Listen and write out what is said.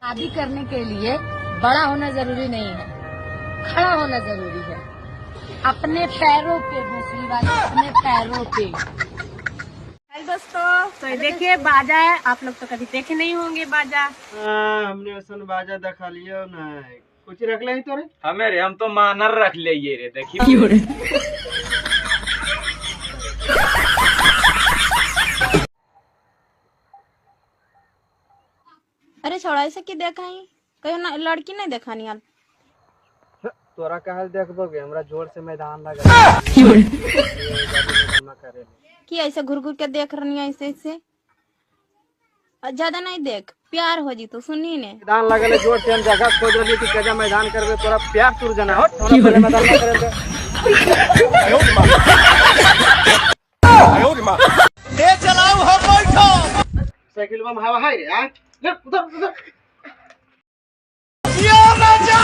शादी करने के लिए बड़ा होना जरूरी नहीं है, खड़ा होना जरूरी है। अपने पैरों पे भोसड़ी वाले, अपने पैरों पे। हेलो दोस्तों, तो देखिए बाजा है। आप लोग तो कभी देखे नहीं होंगे बाजा। हमने ऐसा बाजा देखा लियो ना, कुछ रख ले तोरे हमें रे, हम तो मानर रख ले ये रे। देखिए अरे छोड़ा, ऐसे की देखा ही कहीं ना, लड़की नहीं देखा नहीं। तोरा कहल देखबोगे, हमरा जोर से मैदान लगा करे कि ऐसे घुर घुर के देख रही है, ऐसे ऐसे ज्यादा नहीं देख, प्यार हो जी तो सुनी ने। मैदान लगल जोर से, हम जगह खोज रही कि कजा मैदान करबे, तोरा प्यार तुर जना हो पहले मैदान में करे ले चलाओ हो बैठो साइकिल में हवा है रे। आ ले उधर उधर ये मजा।